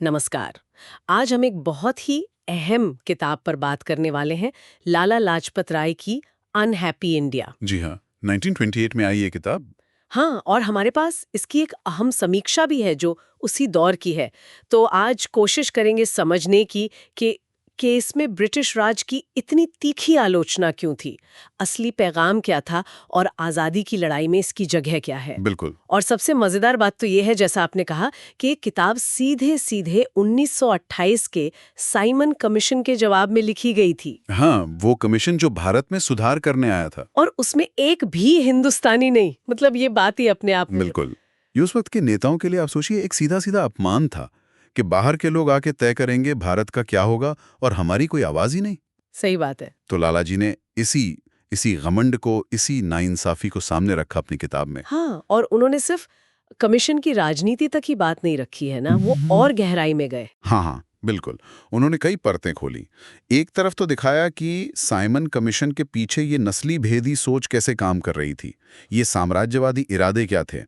नमस्कार। आज हम एक बहुत ही अहम किताब पर बात करने वाले हैं, लाला लाजपत राय की अनहैप्पी इंडिया। जी हाँ, 1928 में आई ये किताब। हाँ, और हमारे पास इसकी एक अहम समीक्षा भी है जो उसी दौर की है। तो आज कोशिश करेंगे समझने की कि इसमें ब्रिटिश राज की इतनी तीखी आलोचना क्यों थी, असली पैगाम क्या था और आज़ादी की लड़ाई में इसकी जगह क्या है। बिल्कुल। और सबसे मज़ेदार बात तो ये है, जैसा आपने कहा, कि ये किताब सीधे सीधे 1928 के साइमन कमीशन के जवाब में लिखी गई थी। हाँ, वो कमीशन जो भारत में सुधार करने आया था। और उसमें एक भी हिंदुस्तानी नहीं, मतलब ये बात ही अपने आप में। बिल्कुल। ये उस वक्त के नेताओं के लिए आप सोचिए एक सीधा-सीधा अपमान था कि बाहर के लोग आके तय करेंगे भारत का क्या होगा और हमारी कोई आवाज ही नहीं। सही बात है। तो लाला जी ने इसी इसी घमंड को, इसी नाइंसाफी को सामने रखा अपनी किताब में। हाँ, और उन्होंने सिर्फ कमीशन की राजनीति तक ही बात नहीं रखी है ना, वो और गहराई में गए। हाँ हाँ, बिल्कुल। उन्होंने कई परतें खोली। एक तरफ तो दिखाया कि साइमन कमीशन के पीछे ये नस्ली भेदी सोच कैसे काम कर रही थी, ये साम्राज्यवादी इरादे क्या थे।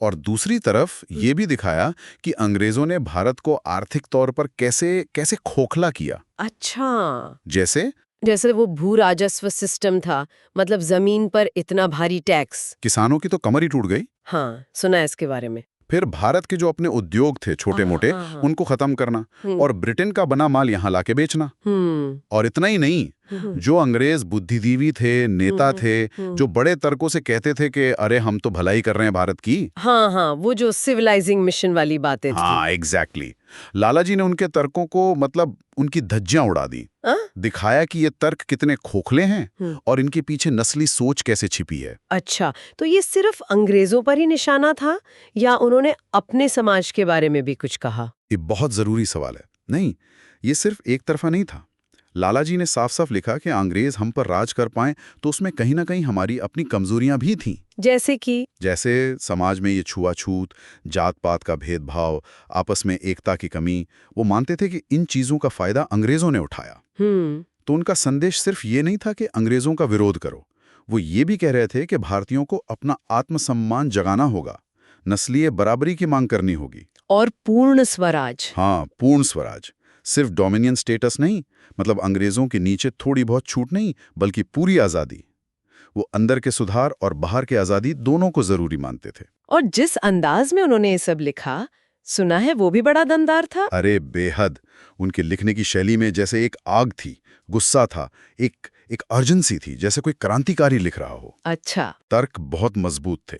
और दूसरी तरफ ये भी दिखाया कि अंग्रेजों ने भारत को आर्थिक तौर पर कैसे कैसे खोखला किया। अच्छा। जैसे जैसे वो भू राजस्व सिस्टम था, मतलब जमीन पर इतना भारी टैक्स। किसानों की तो कमर ही टूट गई। हाँ, सुना है इसके बारे में। फिर भारत के जो अपने उद्योग थे छोटे हाँ मोटे, हाँ हाँ। उनको खत्म करना और ब्रिटेन का बना माल यहाँ लाके बेचना। हम्म और इतना ही नहीं, जो अंग्रेज बुद्धिजीवी थे, नेता थे, जो बड़े तर्कों से कहते थे कि अरे हम तो भलाई कर रहे हैं भारत की। हाँ हाँ, वो जो सिविलाइजिंग मिशन वाली बातें थी। हाँ, एग्जैक्टली। लाला जी ने उनके तर्कों को, मतलब उनकी धज्जियां उड़ा दी। दिखाया कि ये तर्क कितने खोखले हैं और इनके पीछे नस्ली सोच कैसे छिपी है। अच्छा, तो ये सिर्फ अंग्रेजों पर ही निशाना था या उन्होंने अपने समाज के बारे में भी कुछ कहा? ये बहुत जरूरी सवाल है। नहीं, ये सिर्फ एक तरफा नहीं था। लाला जी ने साफ साफ लिखा कि अंग्रेज हम पर राज कर पाएं तो उसमें कहीं ना कहीं हमारी अपनी कमजोरियां भी थीं। जैसे समाज में ये छुआछूत, जात पात का भेदभाव, आपस में एकता की कमी। वो मानते थे कि इन चीजों का फायदा अंग्रेजों ने उठाया। तो उनका संदेश सिर्फ ये नहीं था कि अंग्रेजों का विरोध करो, वो ये भी कह रहे थे कि भारतीयों को अपना आत्मसम्मान जगाना होगा, नस्लीय बराबरी की मांग करनी होगी। और पूर्ण स्वराज। हाँ, पूर्ण स्वराज। सिर्फ डोमिनियन स्टेटस नहीं, मतलब अंग्रेजों के नीचे थोड़ी बहुत छूट नहीं, बल्कि पूरी आज़ादी। वो अंदर के सुधार और बाहर के आज़ादी दोनों को जरूरी मानते थे। और जिस अंदाज में उन्होंने ये सब लिखा, सुना है वो भी बड़ा दमदार था। अरे बेहद। उनके लिखने की शैली में जैसे एक आग थी, गुस्सा था, एक एक अर्जेंसी थी, जैसे कोई क्रांतिकारी लिख रहा हो। अच्छा। तर्क बहुत मजबूत थे,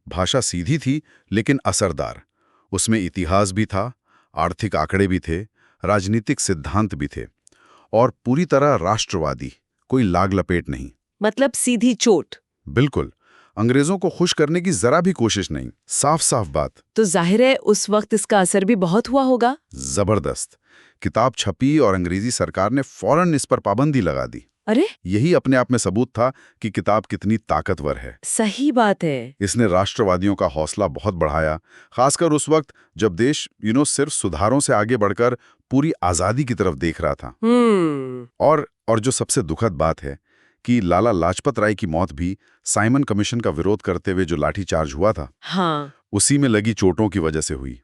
भाषा सीधी थी लेकिन असरदार। उसमें इतिहास भी था, आर्थिक आंकड़े भी थे, राजनीतिक सिद्धांत भी थे, और पूरी तरह राष्ट्रवादी, कोई लाग लपेट नहीं। मतलब सीधी चोट। बिल्कुल। अंग्रेजों को खुश करने की जरा भी कोशिश नहीं, साफ साफ बात। तो जाहिर है उस वक्त इसका असर भी बहुत हुआ होगा। जबरदस्त। किताब छपी और अंग्रेजी सरकार ने फौरन इस पर पाबंदी लगा दी। अरे, यही अपने आप में सबूत था कि किताब कितनी ताकतवर है। सही बात है। इसने राष्ट्रवादियों का हौसला बहुत बढ़ाया, खासकर उस वक्त जब देश सिर्फ सुधारों से आगे बढ़कर पूरी आजादी की तरफ देख रहा था। और जो सबसे दुखद बात है कि लाला लाजपत राय की मौत भी साइमन कमीशन का विरोध करते हुए जो लाठीचार्ज हुआ था, हाँ। उसी में लगी चोटों की वजह से हुई।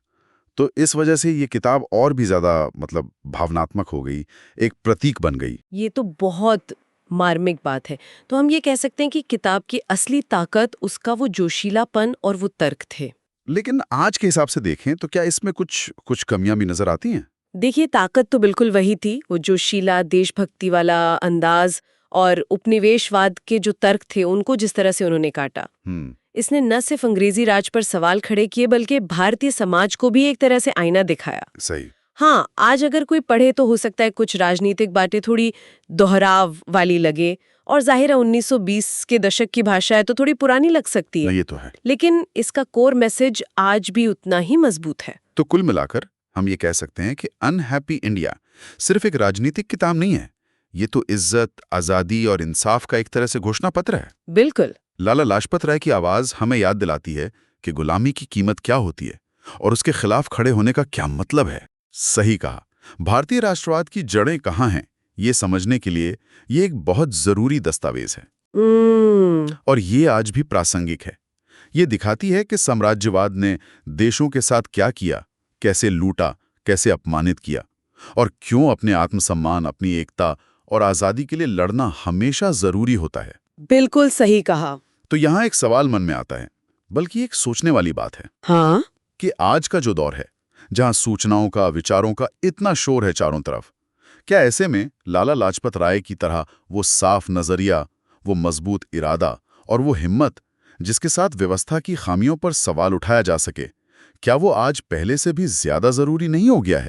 तो इस वजह से ये किताब और भी ज्यादा, मतलब भावनात्मक हो गई, एक प्रतीक बन गई। ये तो बहुत मार्मिक बात है। तो हम ये कह सकते हैं कि किताब की असली ताकत उसका वो जोशीलापन और वो तर्क थे। लेकिन आज के हिसाब से देखें तो क्या इसमें कुछ कुछ कमियां भी नजर आती हैं? देखिए, ताकत तो बिल्कुल वही थी, वो जोशीला देशभक्ति वाला अंदाज और उपनिवेशवाद के जो तर्क थे उनको जिस तरह से उन्होंने काटा। इसने न सिर्फ अंग्रेजी राज पर सवाल खड़े किए बल्कि भारतीय समाज को भी एक तरह से आईना दिखाया। सही। हाँ, आज अगर कोई पढ़े तो हो सकता है कुछ राजनीतिक बातें थोड़ी दोहराव वाली लगे, और जाहिर है 1920 के दशक की भाषा है तो थोड़ी पुरानी लग सकती है। ये तो है। लेकिन इसका कोर मैसेज आज भी उतना ही मजबूत है। तो कुल मिलाकर हम ये कह सकते हैं कि अनहैप्पी इंडिया सिर्फ एक राजनीतिक किताब नहीं है, ये तो इज्जत, आजादी और इंसाफ का एक तरह से घोषणा पत्र है। बिल्कुल। लाला लाजपत राय की आवाज हमें याद दिलाती है कि गुलामी की कीमत क्या होती है और उसके खिलाफ खड़े होने का क्या मतलब है। सही कहा। भारतीय राष्ट्रवाद की जड़ें कहाँ हैं, ये समझने के लिए ये एक बहुत जरूरी दस्तावेज है। और ये आज भी प्रासंगिक है। ये दिखाती है कि साम्राज्यवाद ने देशों के साथ क्या किया, कैसे लूटा, कैसे अपमानित किया, और क्यों अपने आत्मसम्मान, अपनी एकता और आज़ादी के लिए लड़ना हमेशा ज़रूरी होता है। बिल्कुल सही कहा। तो यहाँ एक सवाल मन में आता है, बल्कि एक सोचने वाली बात है। हाँ, कि आज का जो दौर है, जहाँ सूचनाओं का, विचारों का इतना शोर है चारों तरफ, क्या ऐसे में लाला लाजपत राय की तरह वो साफ नजरिया, वो मजबूत इरादा और वो हिम्मत जिसके साथ व्यवस्था की खामियों पर सवाल उठाया जा सके, क्या वो आज पहले से भी ज्यादा जरूरी नहीं हो गया है?